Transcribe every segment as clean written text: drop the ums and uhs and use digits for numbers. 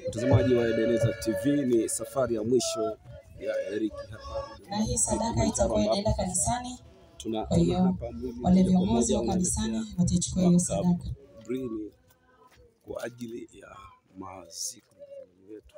Mtazamaji wa Ebeneza TV, ni safari ya mwisho ya Eric hapa. Na hii sadaka itakuwa inaenda kanisani. Kwa hiyo wale viongozi wa kanisani watachukua hiyo sadaka kwa ajili ya maziko yetu.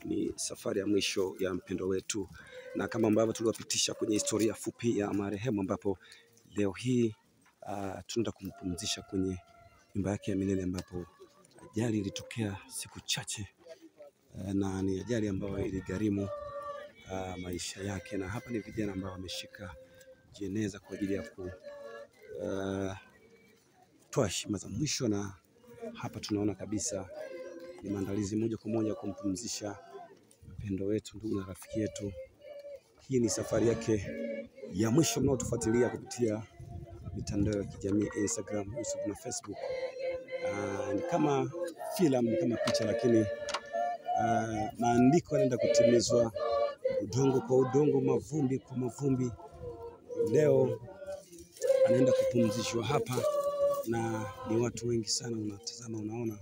Ni safari ya mwisho ya mpendo wetu, na kama ambavyo tuliwapitisha kwenye historia fupi ya marehemu, ambapo leo hii tunaenda kumpumzisha kwenye nyumba yake ya milele, ambapo ajali ilitokea siku chache na ni ajali ambayo iligharimu maisha yake. Na hapa ni vijana ambao wameshika jeneza kwa ajili ya kutoa heshima za mwisho, na hapa tunaona kabisa ni maandalizi moja kwa moja kumpumzisha mpendo wetu, ndugu na rafiki yetu. Hii ni safari yake ya mwisho. Mnaotufuatilia kupitia mitandao ya kijamii Instagram, YouTube na Facebook, ni kama filamu, ni kama picha, lakini maandiko yanaenda kutimizwa, udongo kwa udongo, mavumbi kwa mavumbi. Leo anaenda kupumzishwa hapa, na ni watu wengi sana, unatazama, unaona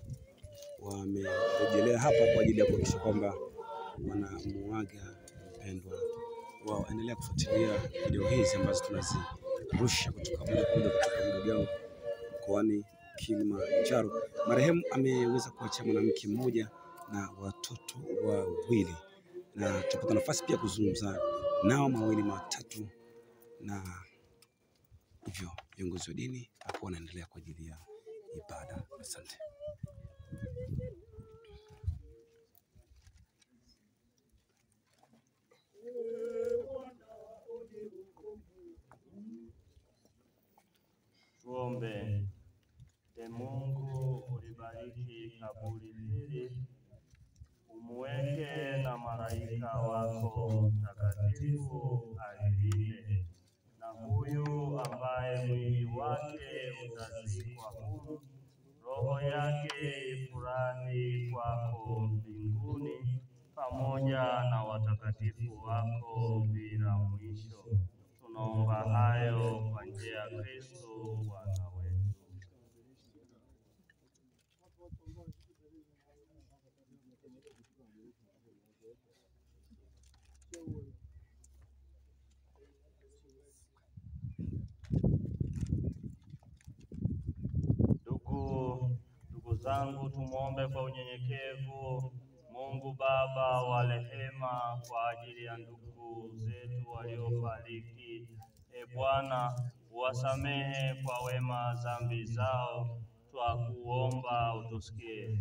wamerejelea hapa kwa ajili ya kuhakikisha kwamba wanamuaga mpendwa wao. Endelea kufuatilia video hizi ambazo tunazirusha kutoka Mgagao mkoani Kilimanjaro. Marehemu ameweza kuacha mwanamke mmoja na watoto wawili, na tupata nafasi pia kuzungumza nao mawili matatu, na hivyo viongozi wa dini hapo wanaendelea kwa ajili ya ibada. Asante. Tuombe. Mungu, ulibariki kaburi hili, umuweke na malaika wako mtakatifu alilinde, na huyu ambaye mwili wake utazikwa humu, roho yake ifurahi kwako mbinguni, pamoja na watakatifu wako bila mwisho. Tunaomba hayo kwa njia ya Kristo Bwana wetu. Ndugu zangu, tumuombe kwa unyenyekevu Mungu Baba wa rehema kwa ajili ya ndugu zetu waliofariki. Bwana, uwasamehe kwa wema dhambi zao, twakuomba utusikie.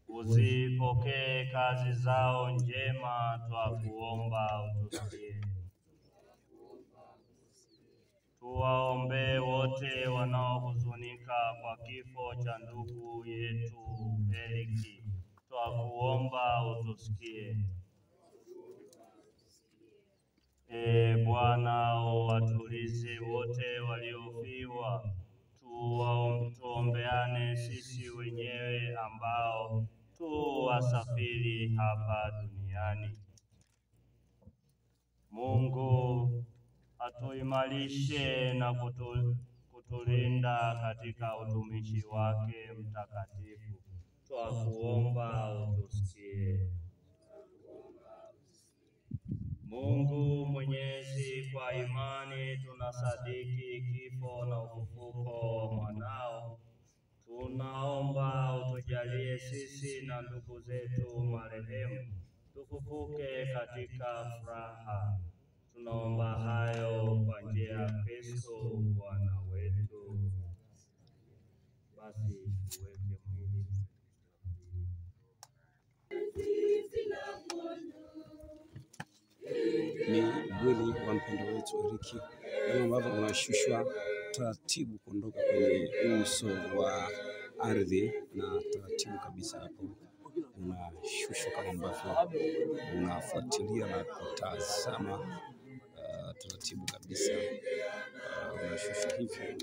Uzipokee kazi zao njema, twakuomba utusikie. Tuwaombe wote wanaohuzunika kwa kifo cha ndugu yetu Eric, twakuomba utusikie. Bwana, watulize wote waliofiwa, tuombeane sisi wenyewe ambao tu wasafiri hapa duniani. Mungu atuimarishe na kutulinda katika utumishi wake mtakatifu, twakuomba utusikie. Mungu Mwenyezi, kwa imani tunasadiki kifo na ufufuko wa mwanao. Tunaomba utujalie sisi na ndugu zetu marehemu tufufuke katika furaha. Tunaomba hayo kwa njia ya Kristo Bwana wetu. Basi tuweke mwili ni mwili wa mpendo wetu Eric, kama ambavyo unashushwa taratibu kuondoka kwenye uso wa ardhi, na taratibu kabisa hapo unashushwa, kama ambavyo unafuatilia na kutazama taratibu kabisa unashushwa hivyo,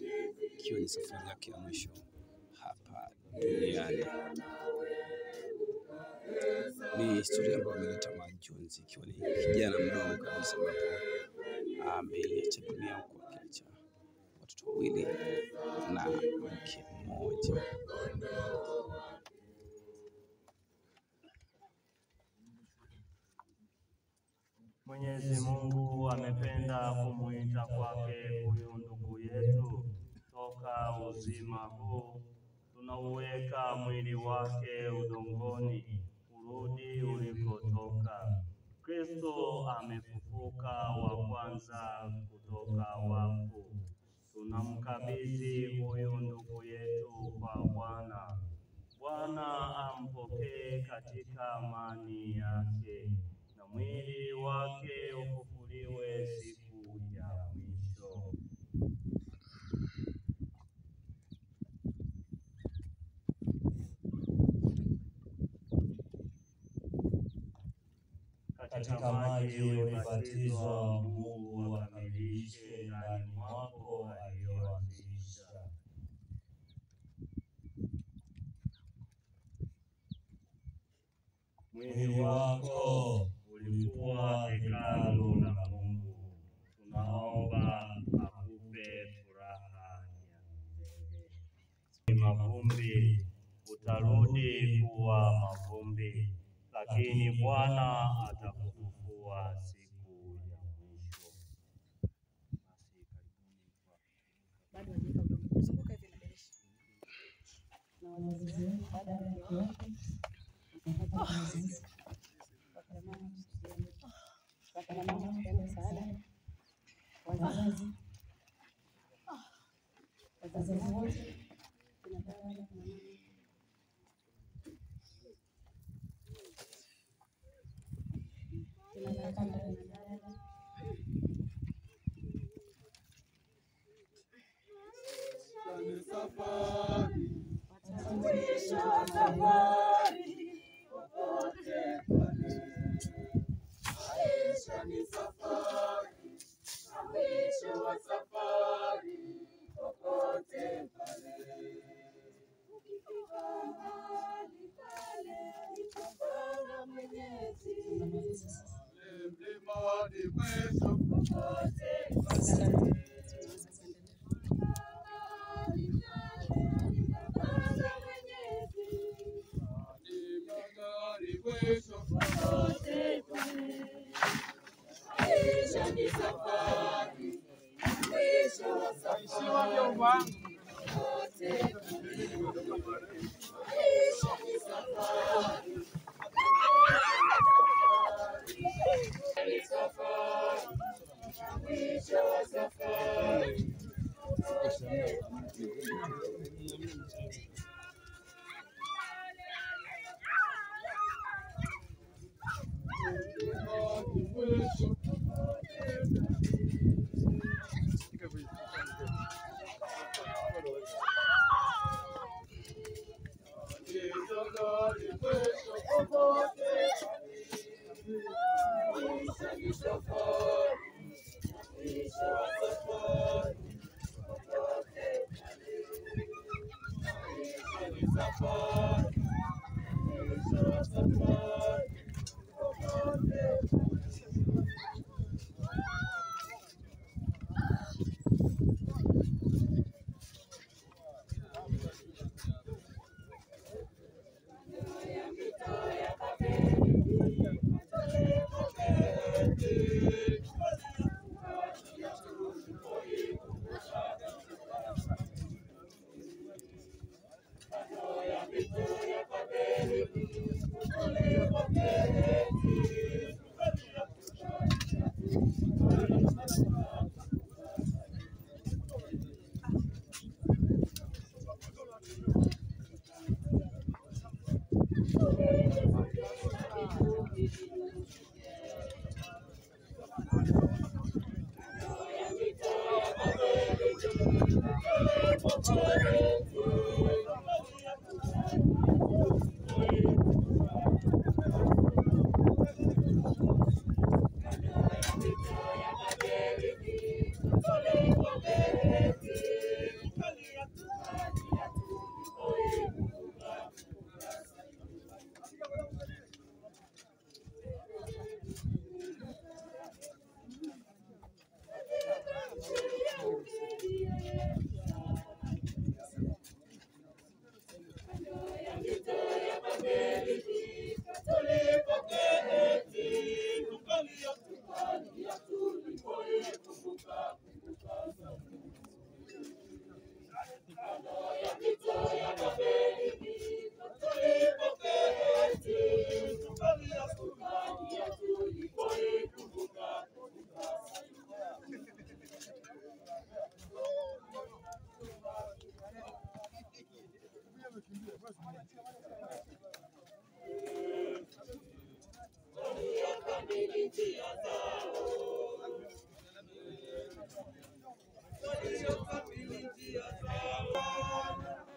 ikiwa ni safari yake ya mwisho hapa. duniani. Ni historia ambayo imeleta majonzi, ikiwa ni kijana mdogo kabisa ambapo ameiacha dunia huku akiacha watoto wawili na mke mmoja. Mwenyezi Mungu amependa kumuita kwake huyu ndugu yetu toka uzima huu. Tunauweka mwili wake udongoni urudi ulikotoka. Kristo amefufuka wa kwanza kutoka wafu. Tunamkabidhi huyu ndugu yetu kwa Bwana. Bwana ampokee katika amani yake, na mwili wake ufufuliwe siku ya mwisho. Katika maji ulibatizwa, Mungu akamilishe ndani mwako aliyoanzisha. Mwili wako ulikuwa hekalu la Mungu. Tunaomba akupe furaha ya milele. Mavumbi utarudi kuwa mavumbi, lakini Bwana atakufufua siku ya mwisho.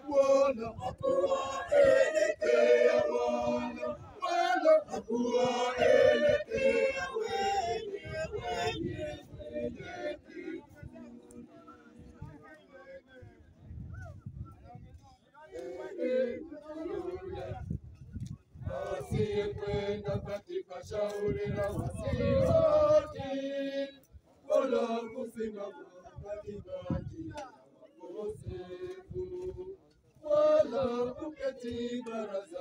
Bwana akuwaelekea Bwana, Bwana akuwaelekea wenye asiyekwenda katika shauri la wasiotii, wala kusimama katika njia ya wakosefu, wala kuketi baraza